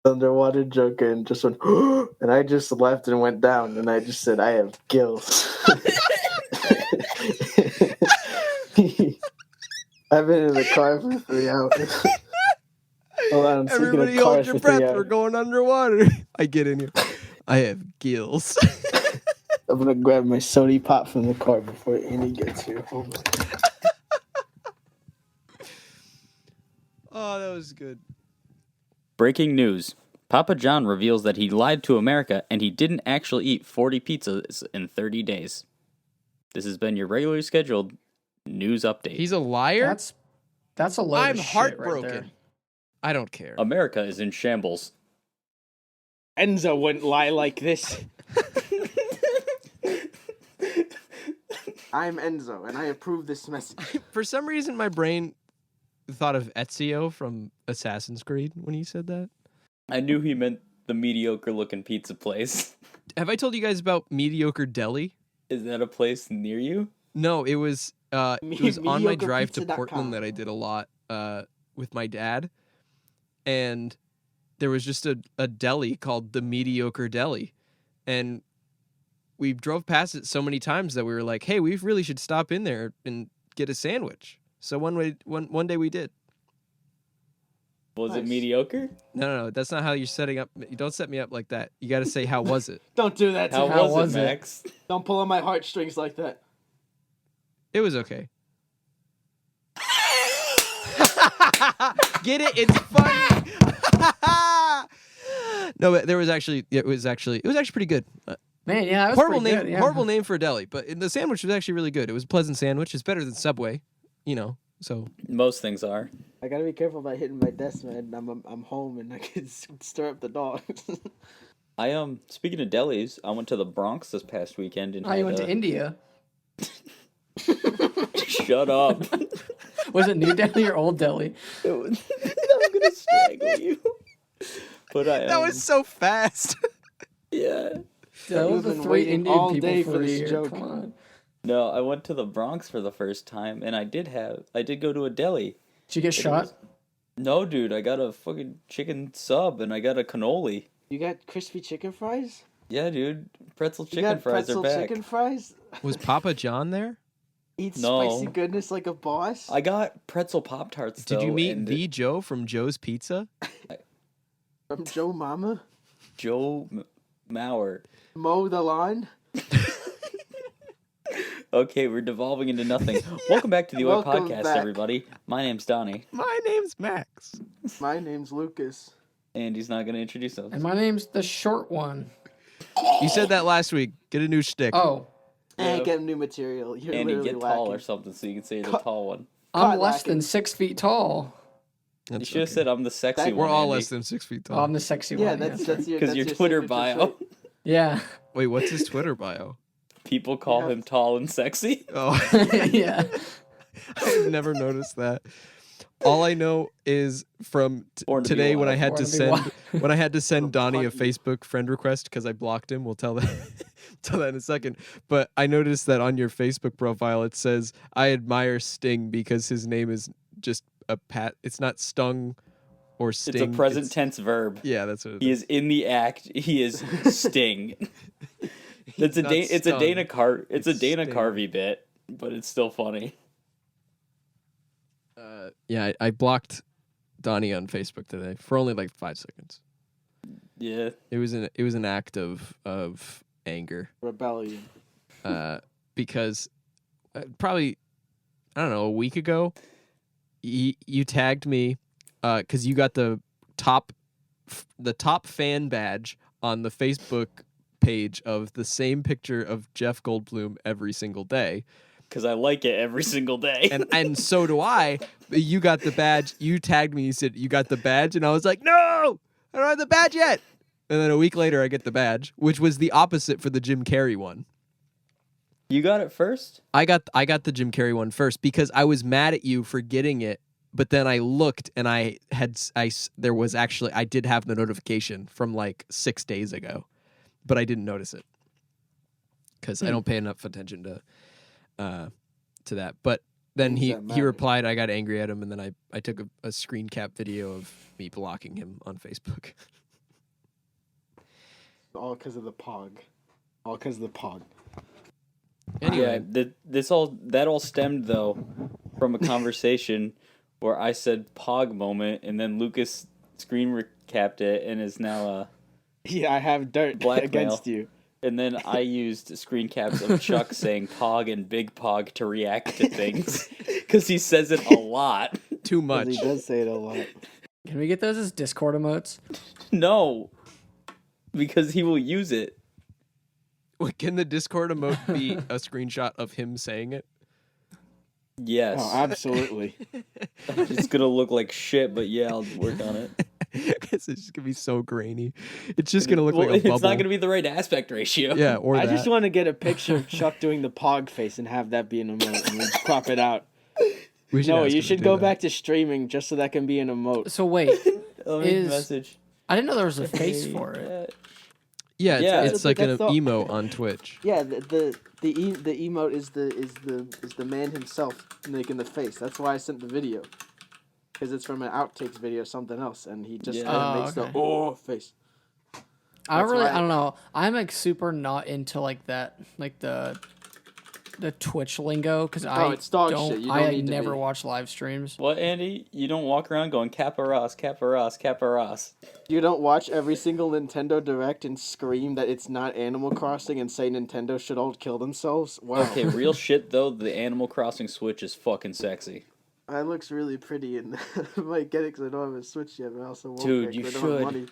underwater joke and just went, and I just left and went down, and I just said, I have gills. I've been in the car for 3 hours. Hold on, Everybody hold your breath. We're going underwater. I get in here. I have gills. I'm gonna grab my soda pop from the car before Annie gets here. Hold on. Oh, that was good. Breaking news. Papa John reveals that he lied to America and he didn't actually eat 40 pizzas in 30 days. This has been your regularly scheduled news update. He's a liar? That's a load I'm of shit heartbroken. right there. I don't care. America is in shambles. Enzo wouldn't lie like this. I'm Enzo, and I approve this message. For some reason, my brain thought of Ezio from Assassin's Creed when he said that. I knew he meant the mediocre-looking pizza place. Have I told you guys about Mediocre Deli? Is that a place near you? No, it was on my drive to MediocrePizza.com. Portland that I did a lot with my dad. And there was just a deli called the Mediocre Deli. And we drove past it so many times that we were like, hey, we really should stop in there and get a sandwich. So one day we did. Was it Nice. mediocre? No, that's not how you're setting up. You don't set me up like that. You got to say, how was it? Don't do that to How me. was it, Max? Don't pull on my heartstrings like that. It was okay. Get it? It's funny. No, but it was actually pretty good. Man, yeah, that was Horrible pretty name, good, yeah. horrible name for a deli, but the sandwich was actually really good. It was a pleasant sandwich. It's better than Subway, So Most things are. I gotta be careful about hitting my desk, man. I'm home and I can stir up the dogs. Speaking of delis, I went to the Bronx this past weekend and Oh, you went to India? Shut up. Was it New Delhi or Old Delhi? I'm gonna strangle you. But that was so fast. yeah. Those You've the been 3 waiting Indian all people day for for the this year. joke. Come on. No, I went to the Bronx for the first time, and I did go to a deli. Did you get shot? No, dude, I got a fucking chicken sub, and I got a cannoli. You got crispy chicken fries? Yeah, dude, pretzel You chicken got fries pretzel are back. chicken fries? Was Papa John there? Eat No. spicy goodness like a boss? I got pretzel Pop-Tarts, though. Did you meet and the Joe from Joe's Pizza? From Joe Mama? Joe Mauer? Mow the lawn? Okay, we're devolving into nothing. Welcome back to the Oi Welcome Podcast, back. everybody. My name's Donnie, My name's Max. My name's Lucas. and he's not going to introduce us. And my name's the short one. You said that last week. Get a new shtick. Oh, And get new material. You're Andy, literally get tall lacking. or something so you can say you're the Cut. tall one. I'm Caught less lacking. than 6 feet tall. You That's should have okay. said I'm the sexy That- one, We're all Andy. less than 6 feet tall. Oh, I'm the sexy Yeah, one. that's your Because your Twitter signature bio, trait. Yeah. Wait, what's his Twitter bio? people call him tall and sexy. Oh, Yeah. I've never noticed that. All I know is from Born to be today when I wild. had Born to to be send wild. when I had to send Donnie a Fuck you. Facebook friend request because I blocked him. We'll tell that tell that in a second. But I noticed that on your Facebook profile it says I admire Sting because his name is just a pat. It's not Stung or Sting. It's a present it's- tense verb. Yeah, that's what it He is. is in the act. He is Sting. It's a not it's a stung. Dana It's Dana Sting. Carvey bit, but it's still funny. Yeah, I blocked Donnie on Facebook today for only like 5 seconds. Yeah. It was an act of anger. Rebellion. Because probably I don't know, a week ago you tagged me because you got the top fan badge on the Facebook page of the same picture of Jeff Goldblum every single day, Because I like it every single day. and so do I. But you got the badge. You tagged me. You said you got the badge, and I was like, no, I don't have the badge yet. And then a week later, I get the badge, which was the opposite for the Jim Carrey one. You got it first? I got the Jim Carrey one first because I was mad at you for getting it, but then I looked and I did have the notification from like 6 days ago, but I didn't notice it because I don't pay enough attention to that. But then Things he that matter. replied, I got angry at him, and then I took a screen cap video of me blocking him on Facebook. All because of the pog. All because of the pog. Anyway, that all stemmed though from a conversation where I said "pog moment" and then Lucas screen recapped it and is now Yeah, I have dirt Blackmail. against you. and then I used screen caps of Chuck saying "pog" and "big pog" to react to things because he says it a lot. too 'Cause much. He does say it a lot. Can we get those as Discord emotes? No, because he will use it. Wait, can the Discord emote be a screenshot of him saying it? Yes, Oh, absolutely. it's gonna look like shit, but yeah, I'll work on it. Because it's just gonna be so grainy. It's just gonna look like a bubble. It's not gonna be the right aspect ratio. Yeah, or I that. just want to get a picture of Chuck doing the pog face and have that be an emote and we crop it out. We No, ask him you to should do go that. back to streaming just so that can be an emote. So wait, Let me Is- message. I didn't know there was a face for it. Yeah, Yeah, it's like an that's the- emo on Twitch. Yeah, the emote is the man himself making the face. That's why I sent the video, because it's from an outtakes video, something else, and he just Yeah. kinda Oh, makes okay. the face. I That's really, why- I don't know. I'm like super not into like that, like the Twitch lingo because it's dog don't. shit. You don't I need to never be. watch live streams. What, Andy? You don't walk around going Kappa Ross, Kappa Ross, Kappa Ross. You don't watch every single Nintendo Direct and scream that it's not Animal Crossing and say Nintendo should all kill themselves. Wow, Okay, real shit though. The Animal Crossing Switch is fucking sexy. that looks really pretty, and I might get it because I don't have a Switch yet, but I also won't Dude, get it you 'cause I don't have should. money.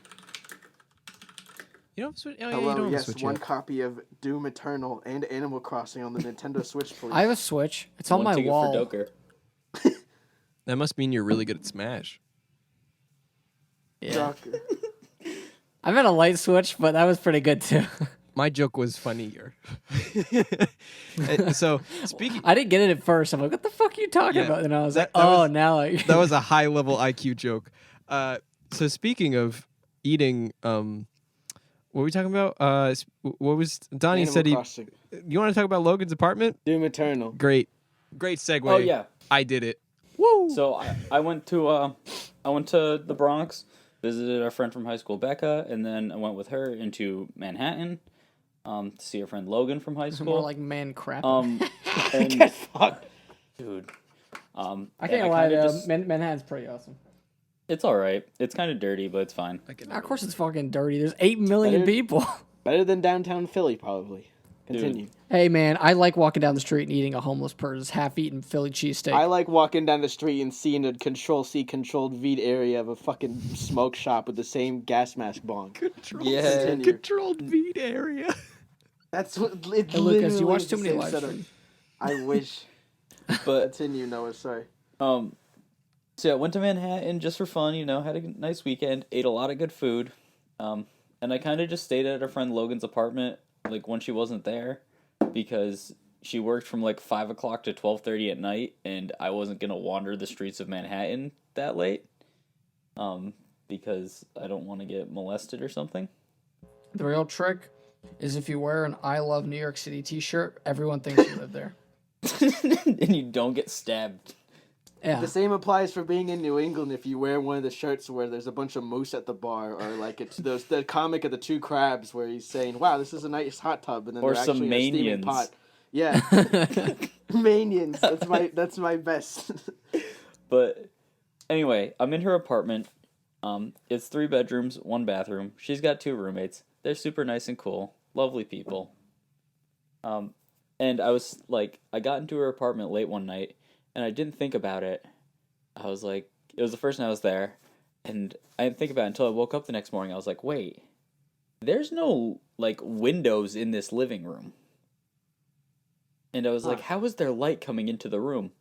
You don't switch. Oh, yeah, you Hello, don't have a yes, Switch one yet. copy of Doom Eternal and Animal Crossing on the Nintendo Switch, please. I have a Switch. It's on One my ticket wall. for Doker. That must mean you're really good at Smash. Yeah. Docker. I've had a light Switch, but that was pretty good too. My joke was funnier. So speaking, I didn't get it at first. I'm like, what the fuck are you talking Yeah, about? And I was that- like, that oh, was- now I. that was a high level IQ joke. So speaking of eating, what were we talking about? What was Donnie Animal said he? Crossing. You want to talk about Logan's apartment? Doom Eternal. Great segue. Oh yeah. I did it. Woo! So I went to the Bronx, visited our friend from high school, Becca, and then I went with her into Manhattan, to see her friend Logan from high It's school. more like man crap. and Get fucked. dude, I can't lie, though. Manhattan's pretty awesome. it's all right. It's kind of dirty, but it's fine. Of course, it's fucking dirty. There's 8 million Better- people. Better than downtown Philly, probably. Continue. Hey, man, I like walking down the street and eating a homeless person's half-eaten Philly cheesesteak. I like walking down the street and seeing a Control-C, Controlled-V area of a fucking smoke shop with the same gas mask bong. Yeah. Continue. Controlled feed area. That's what it Hey, Lucas, you literally watch is too the many same live setup. streams. I wish. But Continue, Noah. Sorry. so yeah, went to Manhattan just for fun. Had a nice weekend. Ate a lot of good food. And I kind of just stayed at our friend Logan's apartment like when she wasn't there, because she worked from like 5 o'clock to 12:30 at night, and I wasn't gonna wander the streets of Manhattan that late, because I don't want to get molested or something. The real trick is if you wear an I Love New York City t-shirt, everyone thinks you live there. And you don't get stabbed. Yeah. The same applies for being in New England if you wear one of the shirts where there's a bunch of moose at the bar, or like it's the comic of the two crabs where he's saying, "Wow, this is a nice hot tub," and then Or they're some actually in a steaming Manions. pot. Yeah, Manions. That's my best. But anyway, I'm in her apartment. It's 3 bedrooms, 1 bathroom. She's got 2 roommates. They're super nice and cool, lovely people. And I was like, I got into her apartment late one night, and I didn't think about it. I was like, it was the first night I was there, and I didn't think about it until I woke up the next morning. I was like, wait, there's no like windows in this living room. And I was like, how is there light coming into the room?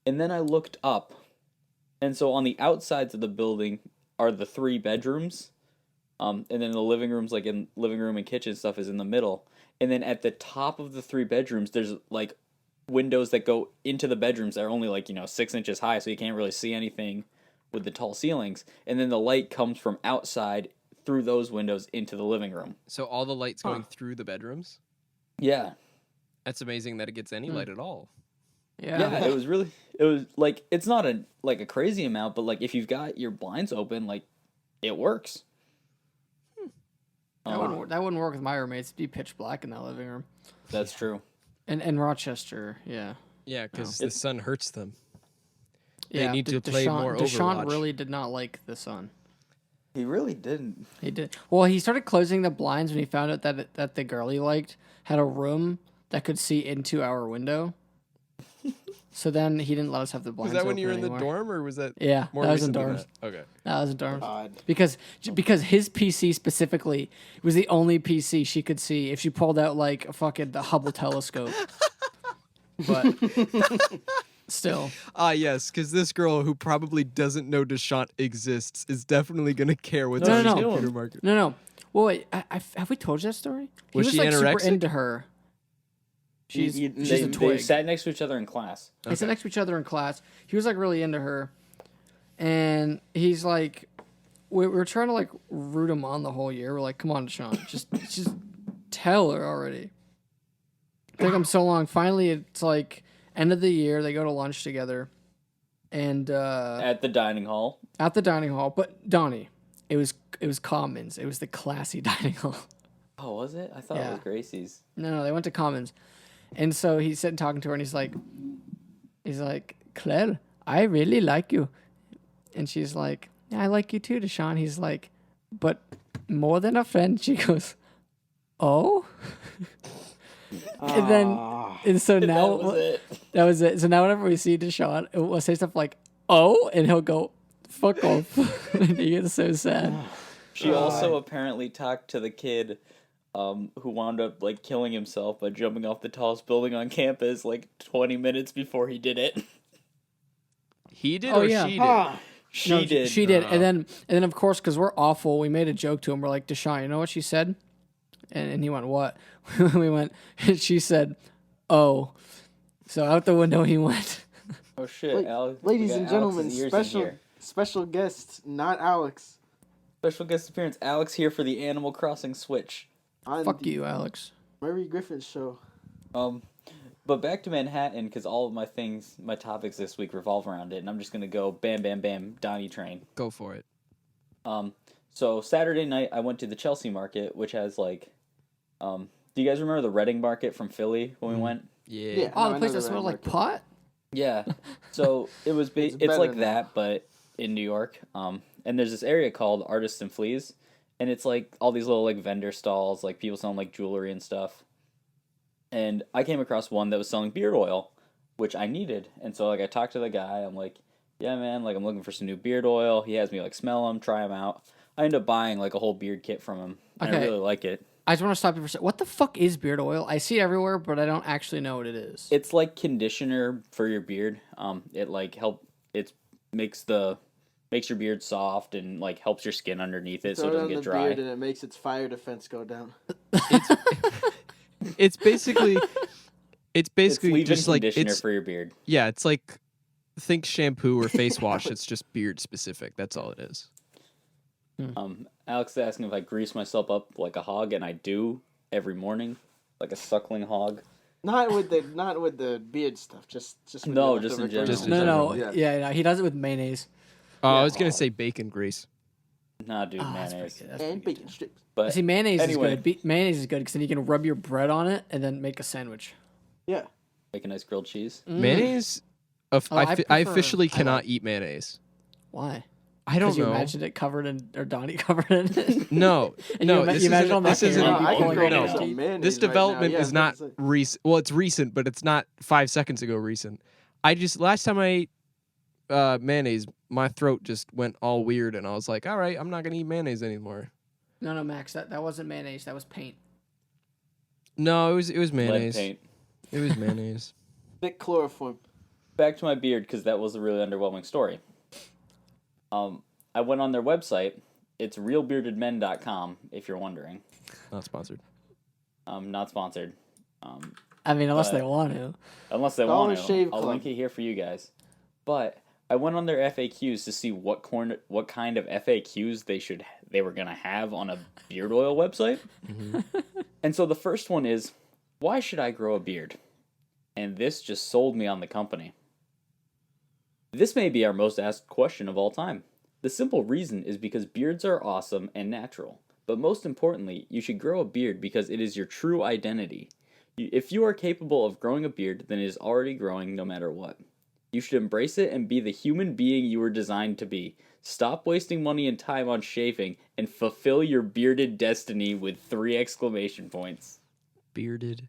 And then I looked up, and so on the outsides of the building are the 3 bedrooms, and then the living rooms, like in living room and kitchen stuff, is in the middle. And then at the top of the 3 bedrooms, there's like windows that go into the bedrooms that are only like 6 inches high, so you can't really see anything with the tall ceilings. And then the light comes from outside through those windows into the living room. So all the lights going through the bedrooms. Yeah. That's amazing that it gets any light at all. Yeah, it was like, it's not a crazy amount, but like if you've got your blinds open, like it works. That wouldn't work with my roommates. It'd be pitch black in that living room. That's true. In Rochester, yeah. Yeah, because the sun hurts them. They Yeah, need to play more Deshaun Overwatch. really did not like the sun. He really didn't. He did. Well, he started closing the blinds when he found out that the girl he liked had a room that could see into our window. So then he didn't let us have the blinds. Was that when open you were in the anymore. dorm, or was that Yeah, more that was in recent than dorms. that? Okay. That was in dorms. God. Because his PC specifically was the only PC she could see if she pulled out like a fucking the Hubble telescope. But still, Yes, because this girl who probably doesn't know Deshant exists is definitely gonna care what's No, on no, his no. computer market. no. Well, wait, have we told you that story? He Was she like super anorexic? into her. She's They, a they twig. sat next to each other in class. They sat next to each other in class. He was like really into her, and he's like, we were trying to like root him on the whole year. We're like, come on, Deshaun, just tell her already. It took him so long. Finally, it's like end of the year. They go to lunch together, and At the dining hall. at the dining hall. But Donnie, it was Commons. It was the classy dining hall. Oh, was it? I thought Yeah. it was Gracie's. No, they went to Commons. And so he's sitting talking to her, and he's like, Claire, I really like you. And she's like, yeah, I like you too, Deshaun. He's like, but more than a friend. She goes, oh? And then, and so now, That was it. that was it. So now whenever we see Deshaun, we'll say stuff like, oh? And he'll go, fuck off. And he gets so sad. She also apparently talked to the kid who wound up like killing himself by jumping off the tallest building on campus like 20 minutes before he did it. He did Oh, or yeah. she did? Ah, She No, did. She did. And then of course, because we're awful, we made a joke to him. We're like, Deshaun, you know what she said? And he went, what? We went, she said, oh. So out the window he went. Oh shit, Wait, Alex. ladies we got and gentlemen, Alex's ears in special here. special guest, not Alex. Special guest appearance. Alex here for the Animal Crossing Switch. On Fuck the you, Alex. Murray Griffin show. But back to Manhattan because all of my topics this week revolve around it, and I'm just gonna go bam, bam, bam, Donnie train. Go for it. So Saturday night I went to the Chelsea Market, which has like, do you guys remember the Reading Market from Philly when we went? Yeah. Yeah. Oh, No, the I place know that the smelled Red like Market. pot? Yeah. So it was it's better like now. that, but in New York. And there's this area called Artists and Fleas, and it's like all these little like vendor stalls, like people selling like jewelry and stuff. And I came across one that was selling beard oil, which I needed. And so like I talked to the guy. I'm like, yeah, man, like I'm looking for some new beard oil. He has me like smell them, try them out. I ended up buying like a whole beard kit from him. And I Okay. really like it. I just want to stop you for a second. What the fuck is beard oil? I see it everywhere, but I don't actually know what it is. It's like conditioner for your beard. It like makes your beard soft and like helps your skin underneath it so Throw it it doesn't on get the dry. beard and it makes its fire defense go down. It's basically It's just leave-in like conditioner it's for your beard. yeah, it's like think shampoo or face wash. It's just beard specific. That's all it is. Alex is asking if I grease myself up like a hog, and I do every morning, like a suckling hog. Not with the beard stuff. Just with No, the just in leftover general. Just in grease. No, general. yeah, he does it with mayonnaise. Oh, I Yeah. was gonna say bacon grease. Nah, dude, Oh, that's mayonnaise. pretty good. That's And pretty good. bacon strips. But See, mayonnaise anyway, is good. Mayonnaise is good because then you can rub your bread on it and then make a sandwich. Yeah. make a nice grilled cheese. Mayonnaise. Oh, I I prefer- officially I cannot like- eat mayonnaise. Why? I don't Because you know. imagined it covered in, or Donnie covered in it. No, And no. you This imagine isn't. all that This isn't. hair No, I can pulling grill out no. of his some teeth. mayonnaise This right now. development Yeah, is not that's it. recent. Well, it's recent, but it's not 5 seconds ago recent. Last time I ate mayonnaise, my throat just went all weird, and I was like, all right, I'm not gonna eat mayonnaise anymore. No, Max, that wasn't mayonnaise. That was paint. No, it was Lead mayonnaise. paint. It was mayonnaise. Thick chloroform. Back to my beard because that was a really underwhelming story. I went on their website. It's realbeardedmen.com if you're wondering. Not sponsored. Not sponsored. I mean, unless But- they want to. Unless they Dollar want to. Shave I'll Club. link it here for you guys. But I went on their FAQs to see what kind of FAQs they were gonna have on a beard oil website. And so the first one is, why should I grow a beard? And this just sold me on the company. This may be our most asked question of all time. The simple reason is because beards are awesome and natural. But most importantly, you should grow a beard because it is your true identity. If you are capable of growing a beard, then it is already growing no matter what. You should embrace it and be the human being you were designed to be. Stop wasting money and time on shaving and fulfill your bearded destiny with 3 exclamation points. Bearded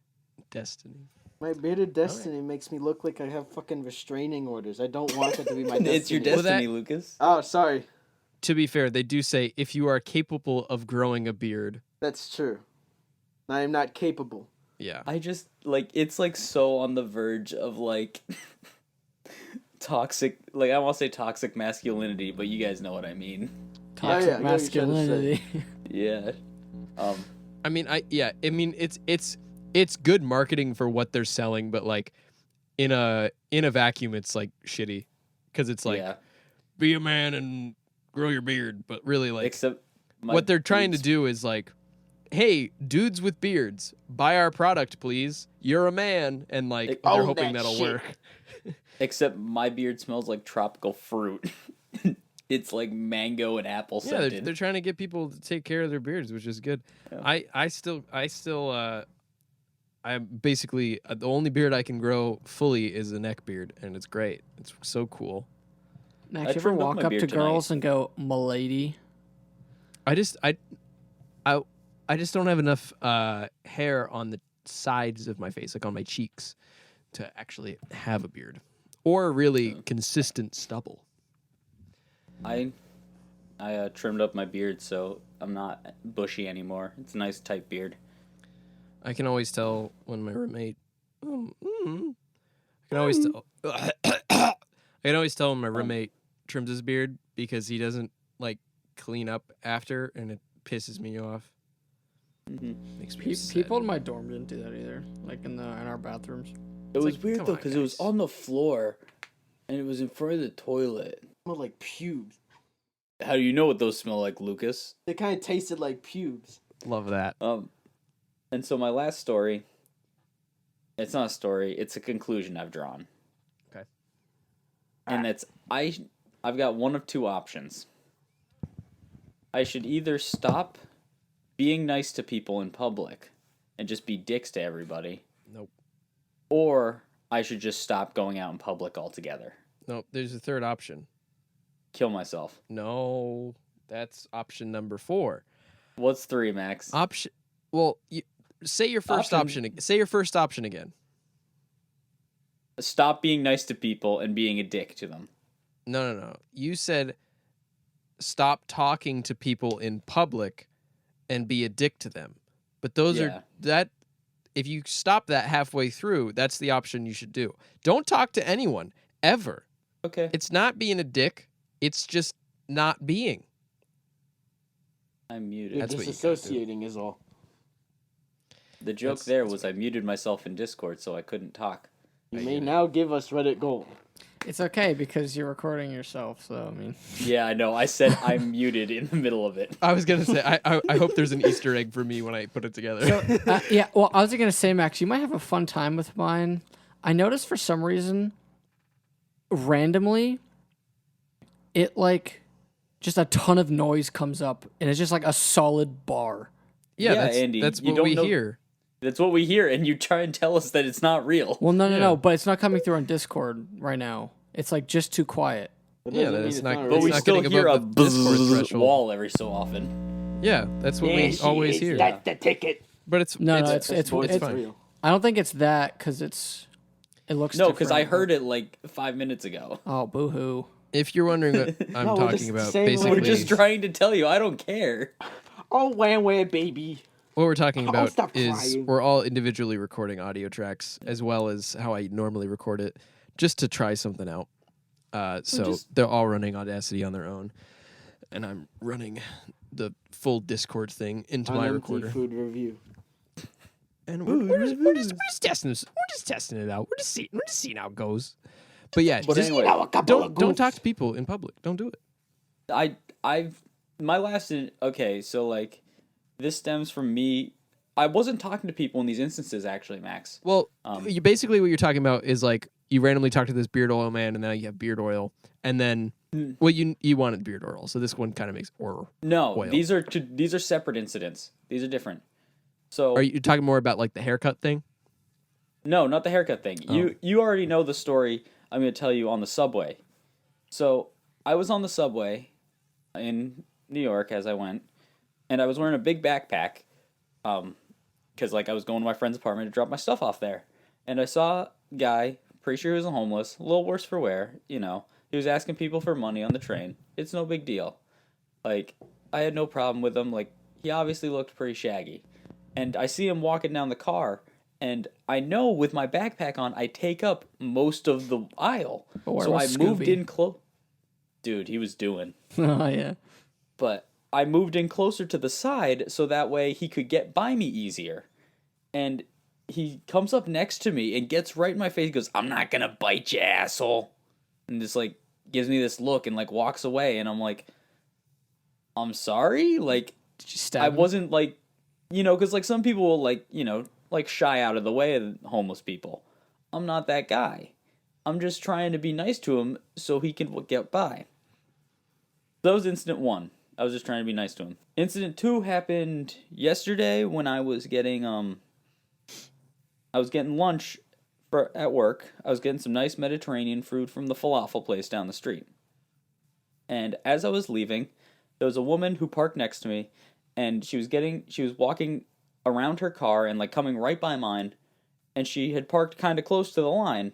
destiny. My bearded destiny makes me look like I have fucking restraining orders. I don't want that to be my destiny. It's your Well, destiny, that- Lucas. Oh, sorry. To be fair, they do say if you are capable of growing a beard. That's true. I am not capable. Yeah. I just, like, it's, like, so on the verge of, like, toxic, like, I want to say toxic masculinity, but you guys know what I mean. Toxic yeah, I know what you're trying to say. masculinity. Yeah. I mean, it's good marketing for what they're selling, but like in a vacuum, it's like shitty because it's like yeah. be a man and grow your beard, but really like Except what they're trying to beard's- do is like, hey, dudes with beards, buy our product, please. You're a man, and like It- they're Own hoping that that'll shit. work. Except my beard smells like tropical fruit. It's like mango and apple Yeah, they're scented. trying to get people to take care of their beards, which is good. Yeah. I'm basically the only beard I can grow fully is a neck beard, and it's great. It's so cool. Max, I you ever trimmed up walk my up beard to tonight. girls and go, "M'lady"? I just don't have enough hair on the sides of my face, like on my cheeks, to actually have a beard or really consistent stubble. I trimmed up my beard, so I'm not bushy anymore. It's a nice tight beard. I can always tell when my roommate. I can always tell. I can always tell when my roommate trims his beard because he doesn't like clean up after, and it pisses me off. Makes me sad. People in my dorm didn't do that either. Like in our bathrooms. It was like, weird come though on, because it was guys. on the floor, and it was in front of the toilet. Smelled like pubes. How do you know what those smell like, Lucas? They kind of tasted like pubes. Love that. And so my last story. It's not a story. It's a conclusion I've drawn. Okay. And it's I've got one of 2 options. I should either stop being nice to people in public and just be dicks to everybody, Nope. or I should just stop going out in public altogether. Nope. There's a third option. Kill myself. No, that's option number 4. What's 3, Max? Option. Well, say your first option. Say your first option again. Stop being nice to people and being a dick to them. No. You said stop talking to people in public and be a dick to them. But those Yeah. are that. If you stop that halfway through, that's the option you should do. Don't talk to anyone ever. Okay. It's not being a dick. It's just not being. I'm muted. You're That's what you gotta do. disassociating is all. The joke was I muted myself in Discord so I couldn't talk. You may now give us Reddit gold. It's okay because you're recording yourself. So I mean, Yeah, I know. I said I'm muted in the middle of it. I was gonna say I hope there's an Easter egg for me when I put it together. yeah. Well, I was gonna say, Max, you might have a fun time with mine. I noticed for some reason, randomly, it like just a ton of noise comes up, and it's just like a solid bar. yeah, Yeah, that's, Andy, that's you what don't we know- hear. That's what we hear, and you try and tell us that it's not real. Well, no, Yeah. but it's not coming through on Discord right now. It's like just too quiet. But Yeah, doesn't that mean is it's not- real. But It's we not still getting hear a above the Discord bzzz threshold. wall every so often. Yeah, that's what we always hear. That's the ticket. But it's No, it's, it's it's it's fine. real. I don't think it's that because it looks. No, because I different. heard it like 5 minutes ago. Oh, boo-hoo. If you're wondering what I'm No, we're talking just about, saying what basically, We're just trying to tell you. I don't care. Oh, wah, baby. what we're talking about stop is crying. we're all individually recording audio tracks as well as how I normally record it, just to try something out. So they're all running Audacity on their own, and I'm running the full Discord thing into my recorder. Food review. And we're just testing this. We're just testing it out. We're just seeing how it goes. But yeah, But just anyway, don't talk to people in public. Don't do it. My last okay, so like this stems from me. I wasn't talking to people in these instances actually, Max. Well, you basically what you're talking about is like you randomly talk to this beard oil man, and now you have beard oil, and then Well, you wanted beard oil, so this one kind of makes oil. No, Oil. these are separate incidents. These are different. So Are you talking more about like the haircut thing? no, not the haircut thing. Oh. You already know the story. I'm going to tell you on the subway. So I was on the subway in New York as I went, and I was wearing a big backpack, because like I was going to my friend's apartment to drop my stuff off there, and I saw a guy, pretty sure he was a homeless, a little worse for wear, you know. He was asking people for money on the train. It's no big deal. Like, I had no problem with him. Like, he obviously looked pretty shaggy. And I see him walking down the car, and I know with my backpack on, I take up most of the aisle. Oh, So I Scooby. moved in close. Dude, he was doing. Oh yeah. But I moved in closer to the side so that way he could get by me easier. And he comes up next to me and gets right in my face. He goes, "I'm not gonna bite you, asshole." And just like gives me this look and like walks away. And I'm like, "I'm sorry?" Like, Did you stab I him? wasn't like, you know, because like some people will like, you know, like shy out of the way of homeless people. I'm not that guy. I'm just trying to be nice to him so he can get by. That was incident 1. I was just trying to be nice to him. Incident 2 happened yesterday when I was getting lunch at work. I was getting some nice Mediterranean food from the falafel place down the street. And as I was leaving, there was a woman who parked next to me, and she was walking around her car and like coming right by mine, and she had parked kind of close to the line.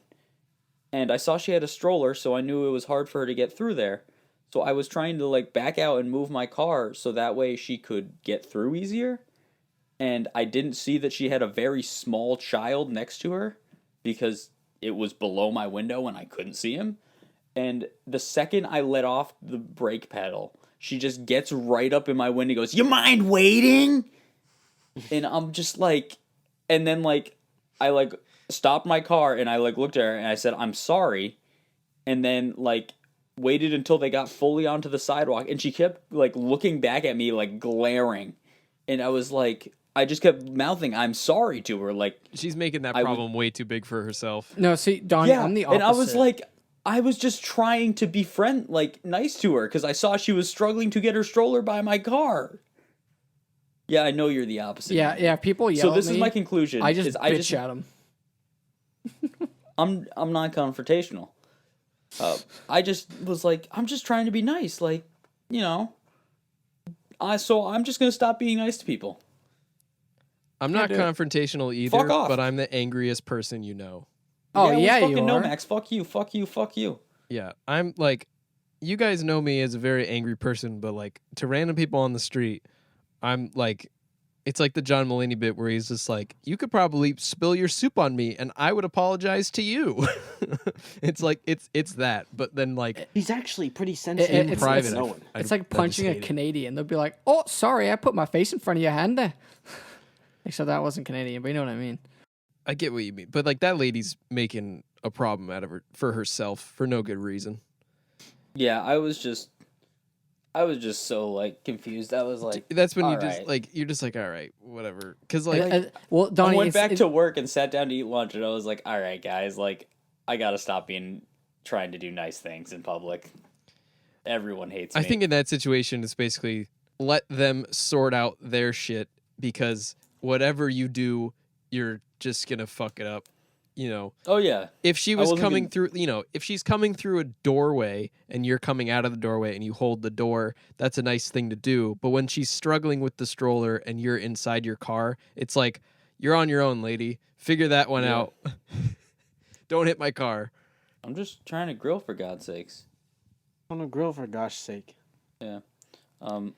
And I saw she had a stroller, so I knew it was hard for her to get through there. So I was trying to like back out and move my car so that way she could get through easier. And I didn't see that she had a very small child next to her because it was below my window and I couldn't see him. And the second I let off the brake pedal, she just gets right up in my window and goes, "You mind waiting?" And I'm just like, and then like, I like stopped my car and I like looked at her and I said, "I'm sorry." And then like waited until they got fully onto the sidewalk, and she kept like looking back at me like glaring. And I was like, I just kept mouthing "I'm sorry" to her. Like, She's making that problem way too big for herself. No, see, Donnie, yeah, I'm the opposite. and I was like, I was just trying to be like nice to her because I saw she was struggling to get her stroller by my car. Yeah, I know you're the opposite. yeah, yeah. People yell. So this at me, is my conclusion. I just is bitch at them. I'm not confrontational. I just was like, I'm just trying to be nice, like, you know. So I'm just gonna stop being nice to people. I'm not dude. confrontational either, Fuck off. but I'm the angriest person you know. Oh we yeah, fucking you know, are. Max. Fuck you. Fuck you. Fuck you. Yeah, I'm like, you guys know me as a very angry person, but like to random people on the street, I'm like, it's like the John Mulaney bit where he's just like, you could probably spill your soup on me and I would apologize to you. It's like, it's that, but then like He's actually pretty sensitive. in it's- private, it's- no one. It's like punching a Canadian. They'll be like, "Oh, sorry, I put my face in front of your hand there." Except that wasn't Canadian, but you know what I mean. I get what you mean, but like that lady's making a problem out of her for herself for no good reason. Yeah, I was just so like confused. I was like, That's when you all just right. like you're just like, all right, whatever, because like Well, Donnie, I went it's- back to work and sat down to eat lunch, and I was like, all right, guys, like, I gotta stop trying to do nice things in public. Everyone hates me. I think in that situation, it's basically let them sort out their shit because whatever you do, you're just gonna fuck it up. You know, Oh yeah. if she was wasn't coming gonna- through, you know, if she's coming through a doorway and you're coming out of the doorway and you hold the door, that's a nice thing to do. But when she's struggling with the stroller and you're inside your car, it's like, you're on your own, lady. Figure that one Yeah. out. Don't hit my car. I'm just trying to grill for God's sakes. On a grill, for gosh sake. Yeah.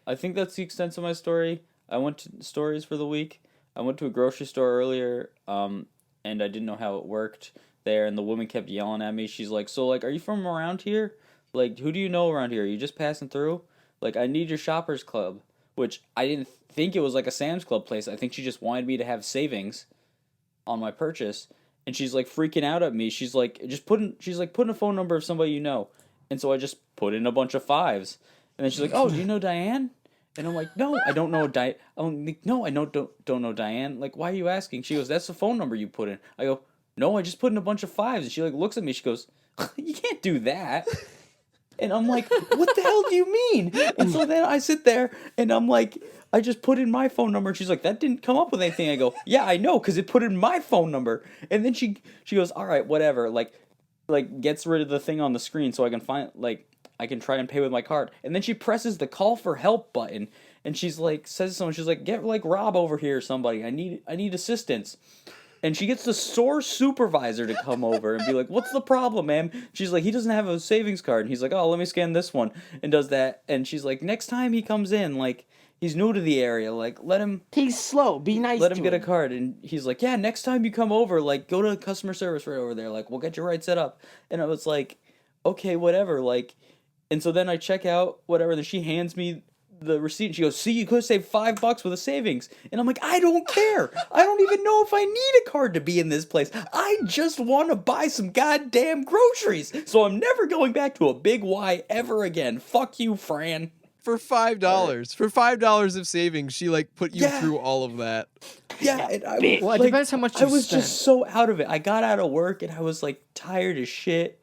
I think that's the extent of my story. I went to stories for the week. I went to a grocery store earlier, and I didn't know how it worked there, and the woman kept yelling at me. She's like, "So, like, are you from around here? Like, who do you know around here? Are you just passing through? Like, I need your Shoppers Club," which I didn't think it was like a Sam's Club place. I think she just wanted me to have savings on my purchase, and she's like freaking out at me. She's like, put in a phone number of somebody you know, and so I just put in a bunch of 5s, and then she's like, "Oh, do you know Diane?" And I'm like, "No, I don't know Diane." I'm like, "No, I don't know Diane." Like, "Why are you asking?" She goes, "That's the phone number you put in." I go, "No, I just put in a bunch of 5s." And she like looks at me. She goes, "You can't do that." And I'm like, what the hell do you mean? And so then I sit there and I'm like, I just put in my phone number and she's like, that didn't come up with anything. I go, yeah, I know, because it put in my phone number. And then she goes, all right, whatever. Like gets rid of the thing on the screen so I can I can try and pay with my card. And then she presses the call for help button and she's like, says to someone, she's like, get like Rob over here or somebody. I need assistance. And she gets the store supervisor to come over and be like, what's the problem, ma'am? She's like, he doesn't have a savings card. And he's like, oh, let me scan this one. And does that. And she's like, next time he comes in, like, he's new to the area. Like, let him He's slow. Be nice let to him get a card. And he's like, yeah, next time you come over, like, go to customer service right over there. Like, we'll get you right set up. And I was like, okay, whatever. Like, and so then I check out, whatever. Then she hands me the receipt and she goes, see, you could have saved $5 with a savings. And I'm like, I don't care. I don't even know if I need a card to be in this place. I just want to buy some goddamn groceries. So I'm never going back to a Big Y ever again. Fuck you, Fran. For $5. For $5 of savings, she like put you through all of that. Yeah, and I Well, it depends how much I you was spent. just so out of it. I got out of work and I was like tired as shit.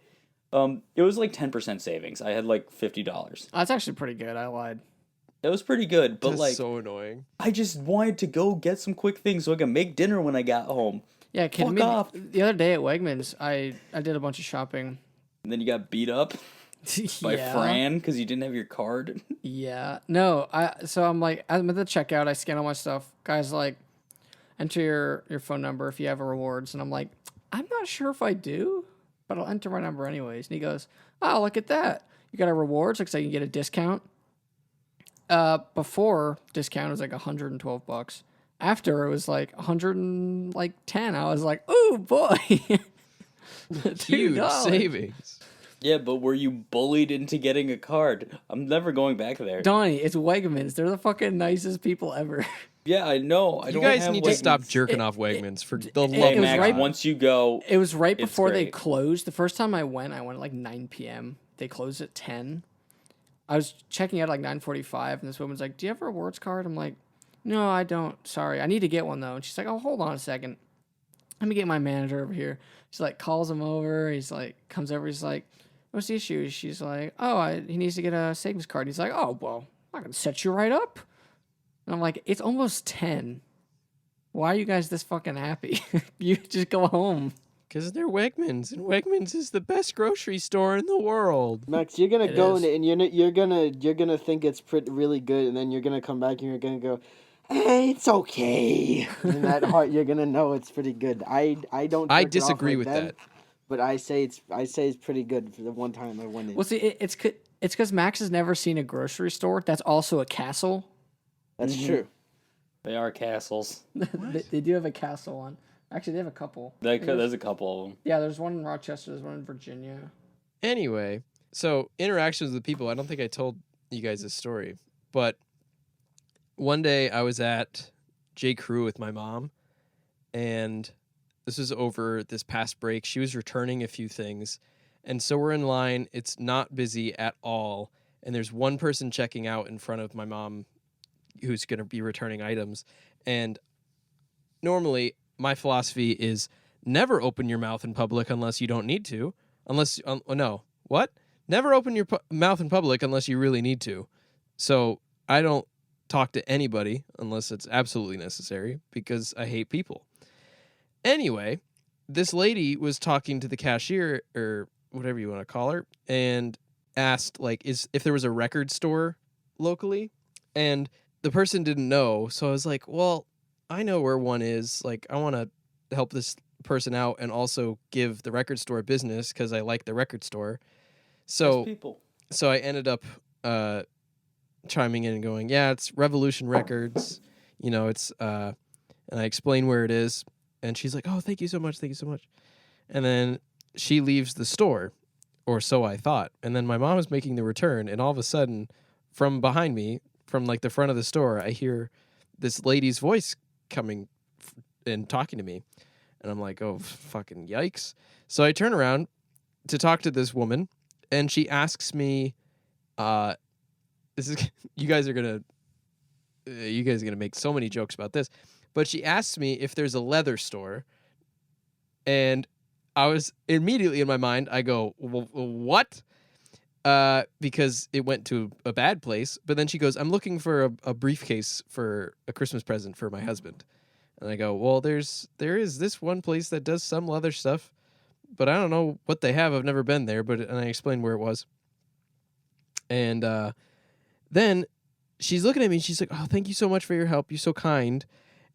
It was like 10% savings. I had like $50. That's actually pretty good. I lied. It was pretty good, but That's like so annoying. I just wanted to go get some quick things so I can make dinner when I got home. Yeah, kidding Fuck me. off. The other day at Wegmans, I did a bunch of shopping. And then you got beat up by Fran because you didn't have your card. Yeah. No, so I'm like, I'm at the checkout, I scan all my stuff. Guy's like, enter your phone number if you have a rewards. And I'm like, I'm not sure if I do, but I'll enter my number anyways. And he goes, oh, look at that. You got a rewards, looks like you can get a discount. Before discount was like $112. After it was like $110. I was like, "Ooh boy, Huge $2. savings. Yeah, but were you bullied into getting a card? I'm never going back there. Donnie, it's Wegmans. They're the fucking nicest people ever. Yeah, I know. You guys need to stop jerking off Wegmans for the love Hey, of Max, God. once you go, It was right It's before they great. closed. The first time I went at like 9 p.m. They closed at 10. I was checking out at like 9:45, and this woman's like, "Do you have a rewards card?" I'm like, "No, I don't. Sorry, I need to get one though." And she's like, "Oh, hold on a second. Let me get my manager over here." She like calls him over. He's like, comes over. He's like, "What's the issue?" She's like, "Oh, he needs to get a savings card." He's like, "Oh, well, I can set you right up." And I'm like, "It's almost 10. Why are you guys this fucking happy? You just go home." Because they're Wegmans, and Wegmans is the best grocery store in the world. Max, you're gonna It go is. in it and you're gonna think it's really good, and then you're gonna come back and you're gonna go, it's okay. In that heart, you're gonna know it's pretty good. I don't. I jerk it off disagree like with them, that. But I say it's pretty good for the one time I went in. Well, see, it's because Max has never seen a grocery store that's also a castle. That's true. they are castles. They do have a castle one. Actually, they have a couple. There's a couple of them. Yeah, there's one in Rochester. There's one in Virginia. Anyway, so interactions with people. I don't think I told you guys this story, but one day I was at J. Crew with my mom, and this was over this past break. She was returning a few things, and so we're in line. It's not busy at all, and there's one person checking out in front of my mom who's going to be returning items. And normally my philosophy is never open your mouth in public unless you don't need to. Never open your mouth in public unless you really need to. So I don't talk to anybody unless it's absolutely necessary because I hate people. Anyway, this lady was talking to the cashier or whatever you want to call her and asked like if there was a record store locally, and the person didn't know. So I was like, well, I know where one is. Like, I want to help this person out and also give the record store business because I like the record store. So People. so I ended up chiming in and going, yeah, it's Revolution Records. You know, it's and I explain where it is, and she's like, oh, thank you so much. And then she leaves the store, or so I thought. And then my mom is making the return, and all of a sudden, from behind me, from like the front of the store, I hear this lady's voice coming and talking to me. And I'm like, oh, fucking yikes. So I turn around to talk to this woman, and she asks me, this is you guys are gonna make so many jokes about this, but she asks me if there's a leather store, and I was immediately in my mind, I go, what? because it went to a bad place. But then she goes, I'm looking for a briefcase for a Christmas present for my husband. And I go, well, there is this one place that does some leather stuff, but I don't know what they have. I've never been there. And I explained where it was. And then she's looking at me and she's like, oh, thank you so much for your help. You're so kind.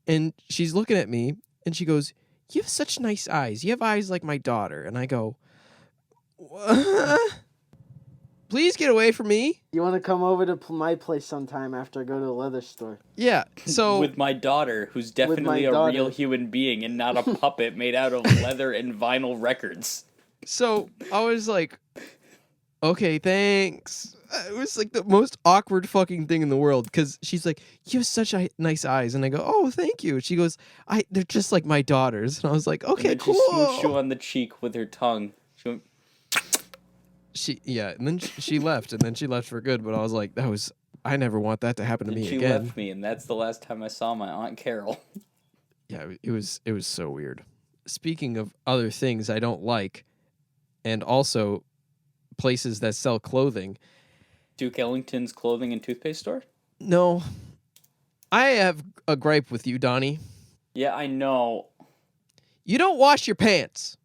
And she's looking at me and she goes, you have such nice eyes. You have eyes like my daughter. And I go, please get away from me. You want to come over to my place sometime after I go to the leather store? Yeah. So With my daughter, who's definitely a daughter. real human being and not a puppet made out of leather and vinyl records. So I was like, okay, thanks. It was like the most awkward fucking thing in the world because she's like, you have such nice eyes. And I go, oh, thank you. She goes, they're just like my daughters. And I was like, okay, And then cool. she smooched you on the cheek with her tongue. She went, And then she left, and then she left for good. But I was like, I never want that to happen to and me she again. left me, and that's the last time I saw my Aunt Carol. Yeah, it was so weird. Speaking of other things I don't like, and also places that sell clothing. Duke Ellington's clothing and toothpaste store? No, I have a gripe with you, Donnie. Yeah, I know. You don't wash your pants.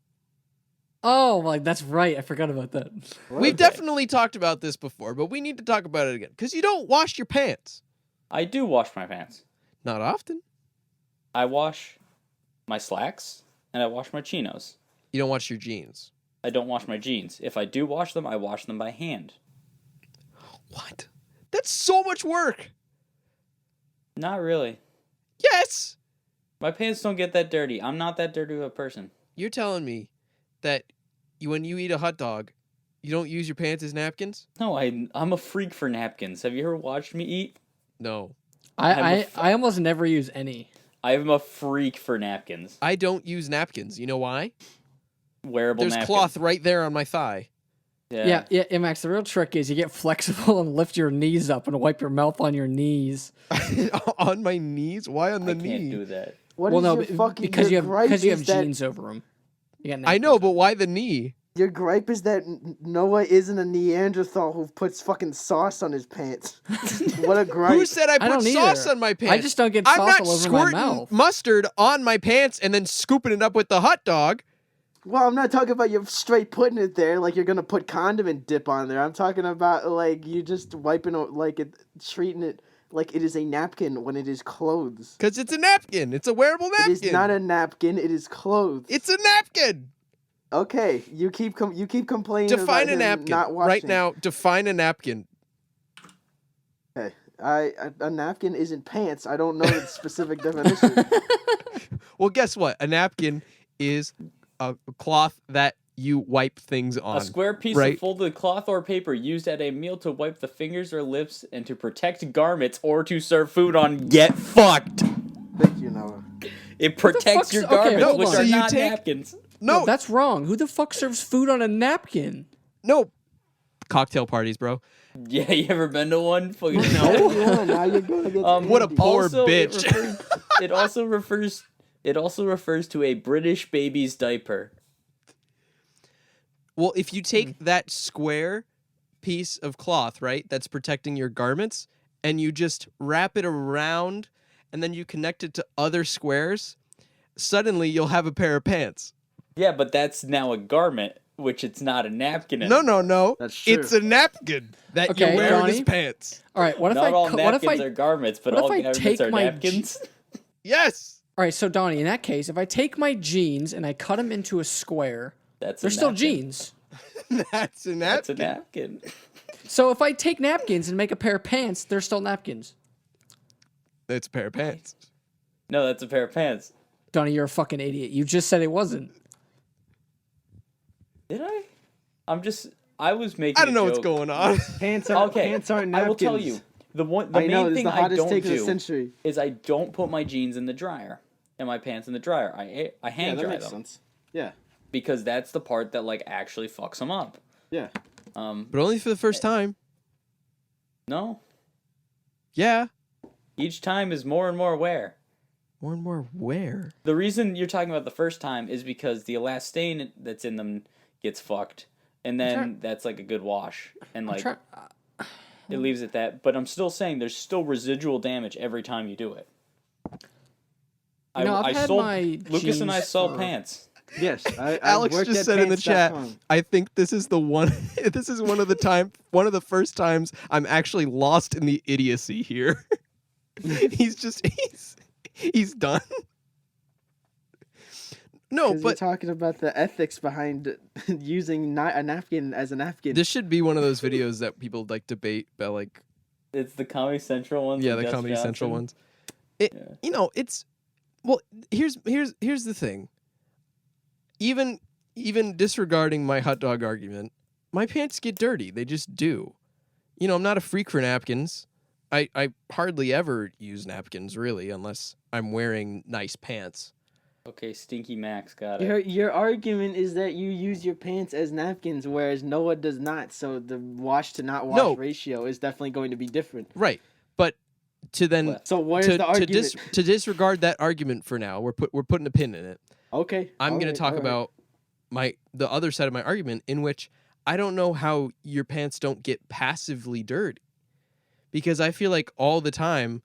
Oh, like that's right. I forgot about that. We've definitely talked about this before, but we need to talk about it again because you don't wash your pants. I do wash my pants. Not often. I wash my slacks, and I wash my chinos. You don't wash your jeans. I don't wash my jeans. If I do wash them, I wash them by hand. What? That's so much work. Not really. Yes. My pants don't get that dirty. I'm not that dirty of a person. You're telling me that when you eat a hot dog, you don't use your pants as napkins? No, I'm a freak for napkins. Have you ever watched me eat? No. I almost never use any. I am a freak for napkins. I don't use napkins. You know why? Wearable There's napkins. cloth right there on my thigh. Yeah. Yeah, Max, the real trick is you get flexible and lift your knees up and wipe your mouth on your knees. On my knees? Why on the I knee? can't do that. What well, is no, your fucking because you gripe have is that- jeans over them. I know, but why the knee? Your gripe is that Noah isn't a Neanderthal who puts fucking sauce on his pants. What a gripe. Who said I put don't sauce either. on my pants? I just don't get I'm sauce not all over my squirting mouth. mustard on my pants and then scooping it up with the hot dog. Well, I'm not talking about you straight putting it there like you're gonna put condiment dip on there. I'm talking about like you just wiping it, like it, treating it like it is a napkin when it is clothes. Because it's a napkin. It's a wearable napkin. It is not a napkin. It is clothes. It's a napkin. Okay, you keep complaining Define about a him napkin. not washing. Right now, define a napkin. Okay, a napkin isn't pants. I don't know the specific definition. Well, guess what? A napkin is a cloth that you wipe things on. A square piece right? of folded cloth or paper used at a meal to wipe the fingers or lips and to protect garments or to serve food on. Get fucked! Thank you, Noah. It protects fuck's- your okay, garments, hold which on. are So you not take- napkins. No, that's wrong. Who the fuck serves food on a napkin? no. Cocktail parties, bro. Yeah, you ever been to one? Fucking Yeah, now you're gonna get What a Andy. poor Also, bitch. It also refers to a British baby's diaper. Well, if you take that square piece of cloth, right, that's protecting your garments, and you just wrap it around, and then you connect it to other squares, suddenly you'll have a pair of pants. Yeah, but that's now a garment, which it's not a napkin. No, anymore. no. That's true. It's a napkin that Okay, you wear as Johnny. pants. All right, what if Not all what if napkins I are garments, but what if all I garments take are my napkins. Yes. All right, so Donnie, in that case, if I take my jeans and I cut them into a square, That's they're a still napkin. jeans. That's a That's a napkin. napkin. So if I take napkins and make a pair of pants, they're still napkins. It's a pair of pants. No, that's a pair of pants. Donnie, you're a fucking idiot. You just said it wasn't. Did I? I was making. I don't know a what's joke. going on. Pants aren't Okay, pants aren't I napkins. will tell you. The I know, main this is thing the I hottest don't take of the do century. is I don't put my jeans in the dryer and my pants in the dryer. I Yeah, hang that dry makes them sense. Yeah, because that's the part that like actually fucks them up. yeah. But only for the first time. No, Yeah. each time is more and more wear. More and more where? The reason you're talking about the first time is because the elastane that's in them gets fucked, and then that's like a good wash, and like try- it leaves it that. But I'm still saying there's still residual damage every time you do it. I've had my Lucas and I jeans sold for- pants. Yes, Alex just said in the chat, I think this is the one. This is one of the first times I'm actually lost in the idiocy here. he's done. No, Because but you're talking about the ethics behind using a napkin as a napkin. this should be one of those videos that people like debate about, like, It's the Comedy Central ones. yeah, with the Gus Comedy Central Johnson. ones. You know, it's well. Here's the thing. Even disregarding my hot dog argument, my pants get dirty. They just do. You know, I'm not a freak for napkins. I hardly ever use napkins, really, unless I'm wearing nice pants. Okay, Stinky Max got it. Your argument is that you use your pants as napkins, whereas Noah does not. So the wash to not wash ratio is definitely going to be different. Right, but to then So what is the argument? to disregard that argument for now, we're putting a pin in it. Okay, I'm going to talk all right. about the other side of my argument, in which I don't know how your pants don't get passively dirty, because I feel like all the time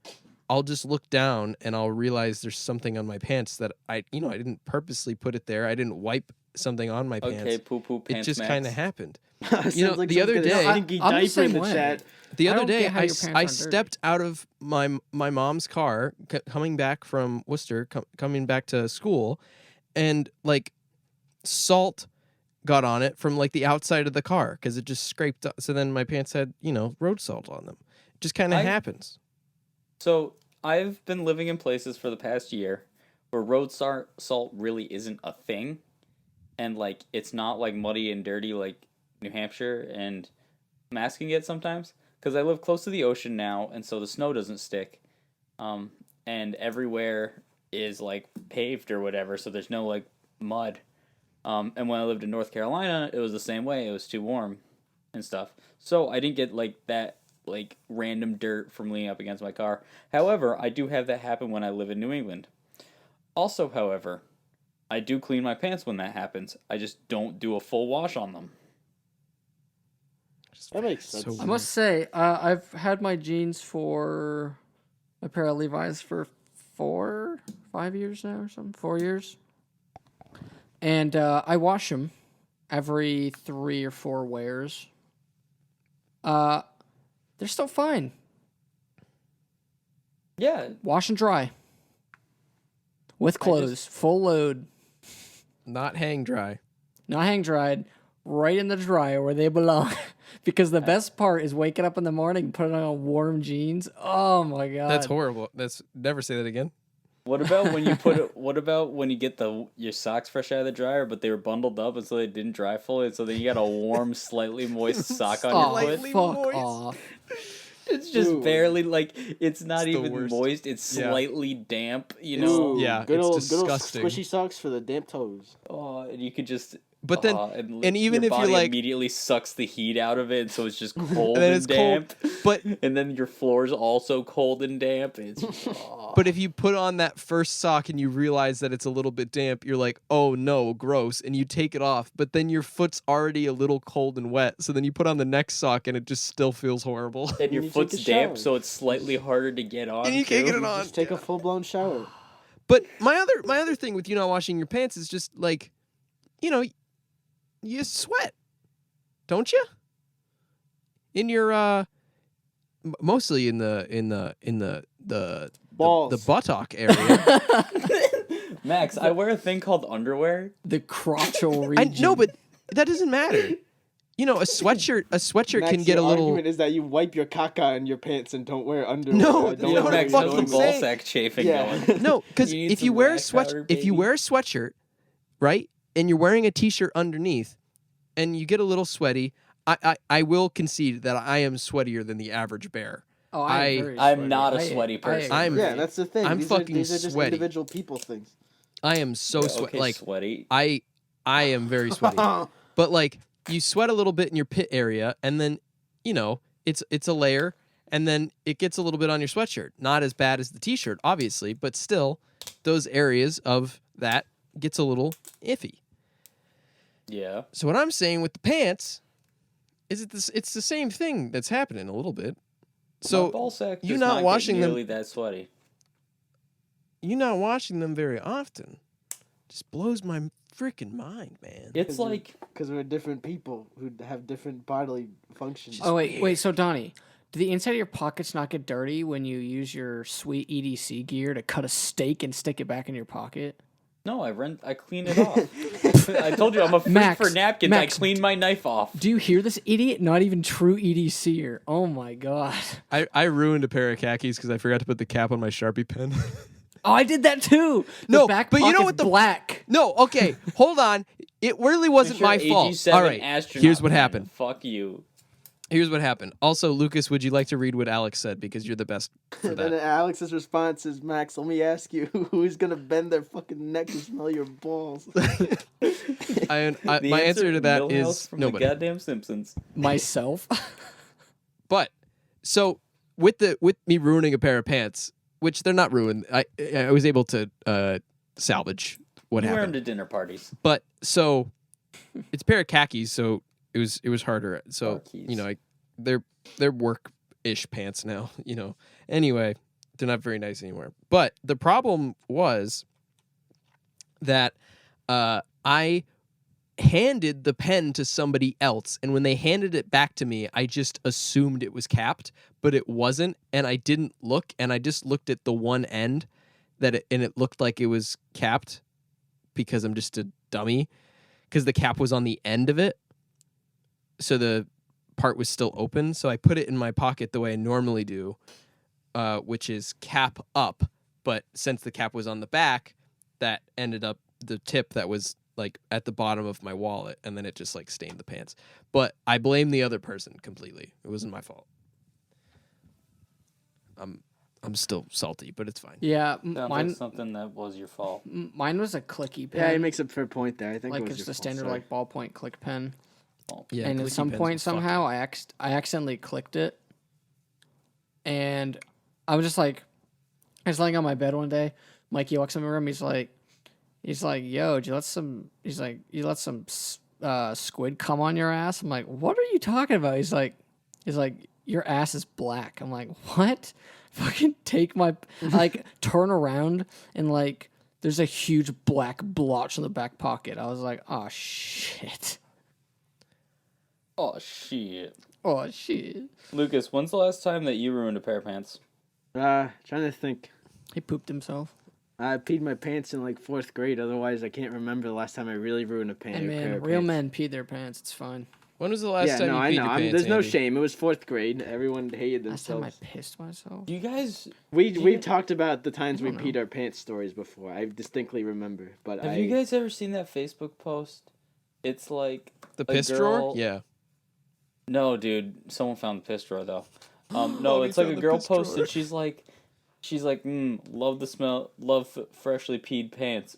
I'll just look down and I'll realize there's something on my pants that I didn't purposely put it there. I didn't wipe something on my pants. Okay, poo It just kind of happened. Sounds like the someone's other gonna day- stinky I'm the diaper same in the way. chat. The I other don't day, get how your pants I aren't stepped out of my mom's car coming back from Worcester, coming back to school, and like salt got on it from like the outside of the car because it just scraped up. So then my pants had road salt on them. It just kind of happens. So I've been living in places for the past year where road salt really isn't a thing, and like it's not like muddy and dirty like New Hampshire, and I'm asking it sometimes because I live close to the ocean now, and so the snow doesn't stick, and everywhere is like paved or whatever, so there's no like mud. And when I lived in North Carolina, it was the same way. It was too warm and stuff, so I didn't get like that like random dirt from leaning up against my car. However, I do have that happen when I live in New England. Also, however, I do clean my pants when that happens. I just don't do a full wash on them. That makes sense. So I must say, I've had my jeans for a pair of Levi's for 5 years now or something. 4 years. And I wash them every 3 or 4 wears. They're still fine. Yeah, Wash and dry. With clothes. Full load. Not hang dry. Not hang dried. Right in the dryer where they belong. Because the best part is waking up in the morning and putting on warm jeans. Oh my god. That's horrible. Never say that again. What about when you what about when you get your socks fresh out of the dryer, but they were bundled up and so they didn't dry fully, and so then you got a warm, slightly moist sock on Oh, your Slightly foot? fuck moist. off. It's just Ooh. barely like it's not It's the even worst. moist. It's Yeah. slightly damp. You know. Ooh, Yeah, good it's old disgusting. squishy socks for the damp toes. Oh, and you could just. But then, and even your if you're body like, immediately sucks the heat out of it, and so it's just cold and then and it's damp. cold. But And then your floor's also cold and damp. It's But if you put on that first sock and you realize that it's a little bit damp, you're like, oh no, gross. And you take it off, but then your foot's already a little cold and wet. So then you put on the next sock and it just still feels horrible. and your you take foot's a shower. damp, so it's slightly harder to get on. And you can't too. get it on. Just take a full blown shower. But my other thing with you not washing your pants is just like, you sweat, don't you? In your mostly in the Balls. the buttock area. Max, I wear a thing called underwear. The crotchal I region. no, but that doesn't matter. A sweatshirt Max, can get a your little. argument is that you wipe your caca in your pants and don't wear underwear. No, I you don't know what know I Max, you're fucking no doing. ball saying? sack chafing Yeah. going. No, because You need if you some wear a rack powder, if you baby. wear a sweatshirt, right, and you're wearing a t-shirt underneath, and you get a little sweaty, I will concede that I am sweatier than the average bear. Oh, I- very I'm sweaty. not a sweaty person. I'm- Yeah, that's the thing. I'm these fucking these are just sweaty. individual people things. I am so Okay, like sweaty. I am very sweaty. But like you sweat a little bit in your pit area, and then it's a layer, and then it gets a little bit on your sweatshirt. Not as bad as the t-shirt, obviously, but still, those areas of that gets a little iffy. Yeah. So what I'm saying with the pants is it's the same thing that's happening a little bit. My So ball sack you does not not washing get them- nearly that sweaty. you not washing them very often just blows my freaking mind, man. It's like because we're different people who have different bodily functions. Oh wait. So Donnie, do the inside of your pockets not get dirty when you use your sweet EDC gear to cut a steak and stick it back in your pocket? no, I clean it off. I told you I'm a freak Max, for napkins. Max, I clean my knife off. Do you hear this idiot? Not even true EDCer. Oh my god. I ruined a pair of khakis because I forgot to put the cap on my Sharpie pen. Oh, I did that too. The No, back but you know pocket's what the- black. No, okay, hold on. It really wasn't my fault. AG7 All right, astronaut here's what pen. happened. Fuck you. Here's what happened. Also, Lucas, would you like to read what Alex said because you're the best for And then that? Alex's response is, Max, let me ask you, who's gonna bend their fucking neck to smell your balls? The My answer to that Milhouse is from nobody. the goddamn Simpsons. Myself. But so with me ruining a pair of pants, which they're not ruined, I was able to salvage what You wear them happened. to dinner parties. But so it's a pair of khakis, so it was harder. So Khakis. they're work-ish pants now. Anyway, they're not very nice anymore. But the problem was that I handed the pen to somebody else, and when they handed it back to me, I just assumed it was capped, but it wasn't, and I didn't look, and I just looked at the one end and it looked like it was capped because I'm just a dummy, because the cap was on the end of it, so the part was still open. So I put it in my pocket the way I normally do, which is cap up, but since the cap was on the back, that ended up the tip that was like at the bottom of my wallet, and then it just like stained the pants. But I blame the other person completely. It wasn't my fault. I'm still salty, but it's fine. Yeah, Sounds mine. like something that was your fault. Mine was a clicky pen. Yeah, he makes a fair point there. I think like it was it's your the fault, standard sorry. like ballpoint click pen. Yeah, And at clicky some pens point are fucked. somehow I accidentally clicked it, and I was just like, I was laying on my bed one day. Mikey walks in my room. He's like, yo, did you let some? He's like, you let some squid come on your ass? I'm like, what are you talking about? He's like, your ass is black. I'm like, what? Fucking take my like turn around and like there's a huge black blotch in the back pocket. I was like, oh shit. Oh shit. Oh shit. Lucas, when's the last time that you ruined a pair of pants? Trying to think. He pooped himself. I peed my pants in like 4th grade. Otherwise, I can't remember the last time I really ruined a pant. Hey or pair man, of real pants. men peed their pants. It's fine. When was the last Yeah, time no, you I peed know. your I mean, pants, there's no Andy? shame. It was 4th grade. Everyone hated Last time I themselves. pissed myself. You guys, We've talked about the times we I don't peed our pants stories before. I distinctly remember. But have you guys ever seen that Facebook post? It's like The a piss girl- drawer? Yeah. No, dude. Someone found the piss drawer though. No, Oh, he it's like a found the girl piss drawer. posted. She's like, love the smell, love freshly peed pants.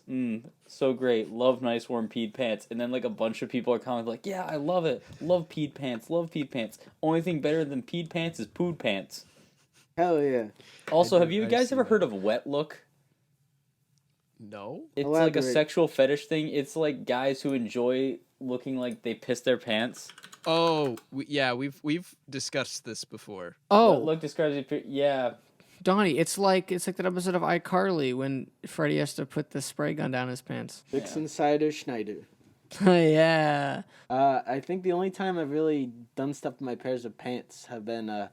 So great. Love nice warm peed pants. And then like a bunch of people are commenting like, yeah, I love it. Love peed pants. Love peed pants. Only thing better than peed pants is pood pants. Hell yeah. Also, have you I've guys seen ever that. heard of wet look? No. It's like a Elaborate. sexual fetish thing. It's like guys who enjoy looking like they piss their pants. Oh, yeah, we've discussed this before. Oh, Wet look describes it. Yeah. Donnie, it's like that episode of iCarly when Freddy has to put the spray gun down his pants. Dixon Cider Schneider. Yeah. I think the only time I've really done stuff to my pairs of pants have been, I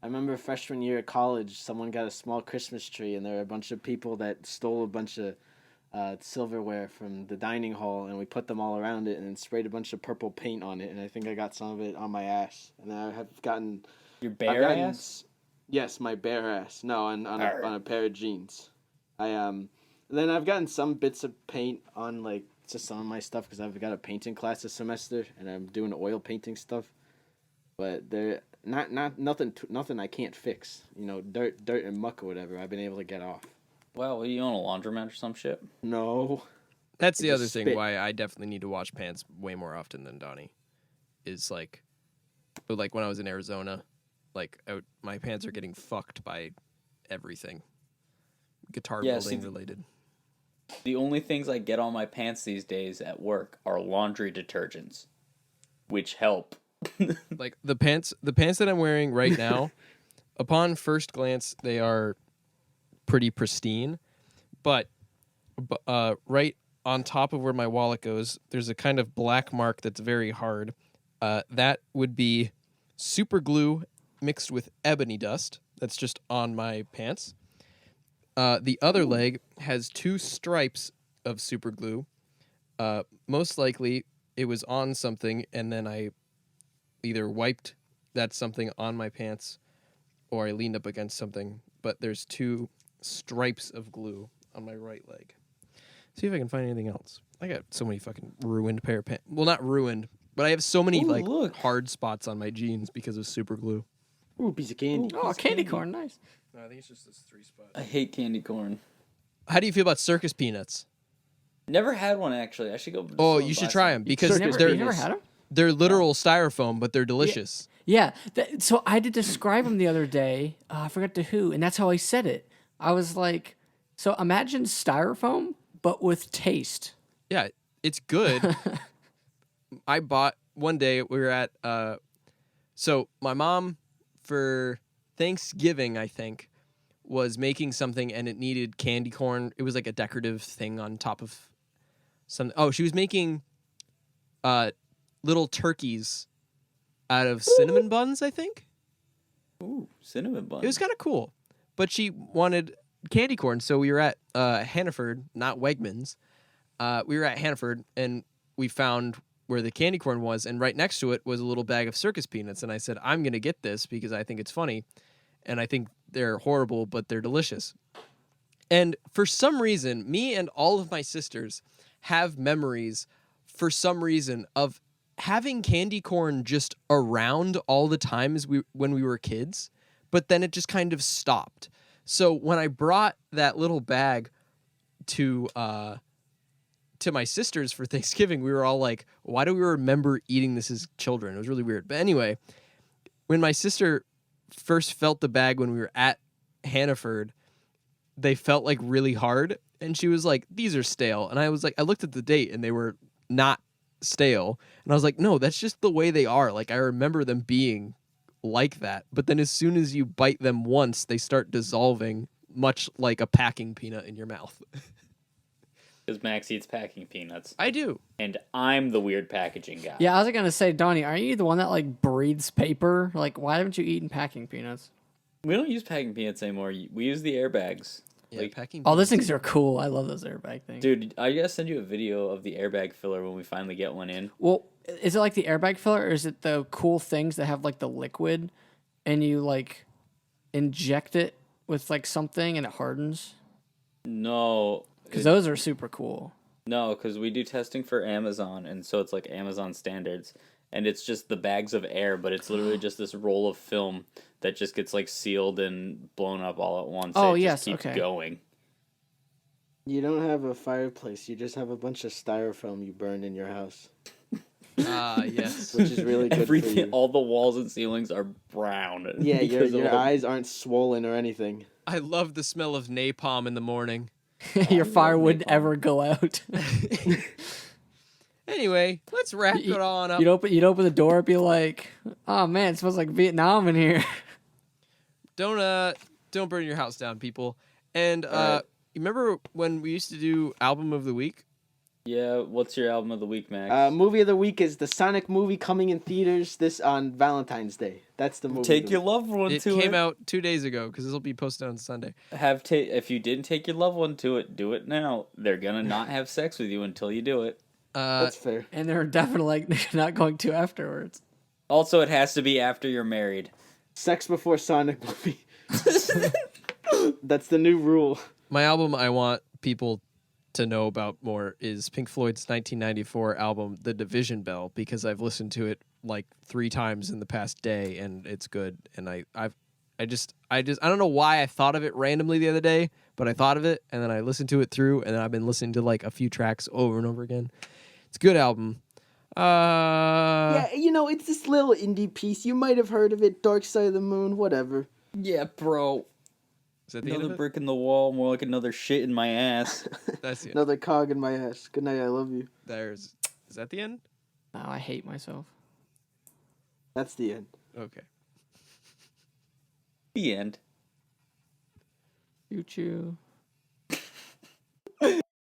remember freshman year of college, someone got a small Christmas tree, and there were a bunch of people that stole a bunch of silverware from the dining hall, and we put them all around it and then sprayed a bunch of purple paint on it, and I think I got some of it on my ass. And then I have gotten... Your I've bare gotten ass? Yes, my bare ass. No, on Arr. a pair of jeans. Then I've gotten some bits of paint on like just some of my stuff because I've got a painting class this semester and I'm doing oil painting stuff. But they're nothing I can't fix. You know, dirt and muck or whatever. I've been able to get off. Wow, you own a laundromat or some shit? No. That's the Just other thing spit. why I definitely need to wash pants way more often than Donnie. Is like when I was in Arizona, my pants are getting fucked by everything. Guitar Yeah, building see, related. The only things I get on my pants these days at work are laundry detergents, which help. Like the pants that I'm wearing right now, upon first glance, they are pretty pristine, but right on top of where my wallet goes, there's a kind of black mark that's very hard. That would be super glue mixed with ebony dust. That's just on my pants. The other leg has 2 stripes of super glue. Most likely, it was on something, and then I either wiped that something on my pants, or I leaned up against something. But there's 2 stripes of glue on my right leg. See if I can find anything else. I got so many fucking ruined pair of pants. Well, not ruined, but I have so many look. hard spots on my jeans because of super glue. Ooh, piece of candy. Oh, candy corn, nice. No, I think it's just this 3 spots. I hate candy corn. How do you feel about circus peanuts? Never had one, actually. I should go. Oh, you should try them because Circus they're You never had them? they're literal styrofoam, but they're delicious. Yeah. So I had to describe them the other day. I forgot to who, and that's how I said it. I was like, so imagine styrofoam, but with taste. Yeah, it's good. I bought one day. We were at so my mom for Thanksgiving, I think, was making something and it needed candy corn. It was like a decorative thing on top of some. Oh, she was making little turkeys out of cinnamon buns, I think. Ooh, cinnamon bun. It was kind of cool, but she wanted candy corn, so we were at Hannaford, not Wegmans. We were at Hannaford, and we found where the candy corn was, and right next to it was a little bag of circus peanuts. And I said, I'm going to get this because I think it's funny, and I think they're horrible, but they're delicious. And for some reason, me and all of my sisters have memories, for some reason, of having candy corn just around all the times when we were kids, but then it just kind of stopped. So when I brought that little bag to my sisters for Thanksgiving, we were all like, why do we remember eating this as children? It was really weird. But anyway, when my sister first felt the bag when we were at Hannaford, they felt like really hard. And she was like, these are stale. And I was like, I looked at the date and they were not stale. And I was like, no, that's just the way they are. Like, I remember them being like that. But then as soon as you bite them once, they start dissolving, much like a packing peanut in your mouth. Because Max eats packing peanuts. I do. And I'm the weird packaging guy. Yeah, I was gonna say, Donnie, aren't you the one that like breathes paper? Like, why haven't you eaten packing peanuts? We don't use packing peanuts anymore. We use the airbags. Yeah, Like, packing Oh, those peanuts. things are cool. I love those airbag things. dude, I gotta send you a video of the airbag filler when we finally get one in. Well, is it like the airbag filler, or is it the cool things that have like the liquid, and you like inject it with like something and it hardens? No. Because those are super cool. No, because we do testing for Amazon, and so it's like Amazon standards, and it's just the bags of air, but it's literally just this roll of film that just gets like sealed and blown up all at once. Oh, It yes, just keeps okay. going. You don't have a fireplace. You just have a bunch of styrofoam you burn in your house, Ah, yes. which is really good for Everything, you. all the walls and ceilings are brown. Yeah, because of your all- eyes aren't swollen or anything. I love the smell of napalm in the morning. Your fire love wouldn't napalm. ever go out. Anyway, let's wrap it on up. You'd open the door, be like, "Oh man, it smells like Vietnam in here." Don't burn your house down, people. And Alright. you remember when we used to do album of the week? Yeah, what's your album of the week, Max? Movie of the week is the Sonic movie coming in theaters this on Valentine's Day. That's the movie. Take of your the loved one It to came it. out 2 days ago because this will be posted on Sunday. If you didn't take your loved one to it, do it now. They're gonna not have sex with you until you do it. That's fair. And they're definitely like not going to afterwards. Also, it has to be after you're married. Sex before Sonic movie. That's the new rule. My album I want people to know about more is Pink Floyd's 1994 album, The Division Bell, because I've listened to it like 3 times in the past day and it's good. And I don't know why I thought of it randomly the other day, but I thought of it and then I listened to it through and then I've been listening to like a few tracks over and over again. It's a good album. Yeah, it's this little indie piece. You might have heard of it, Dark Side of the Moon, whatever. Yeah, bro. Is that the end Another of it? brick in the wall, more like another shit in my ass. That's the end. Another cog in my ass. Good night. I love you. Is that the end? No, I hate myself. That's the end. Okay. The end. Choo choo.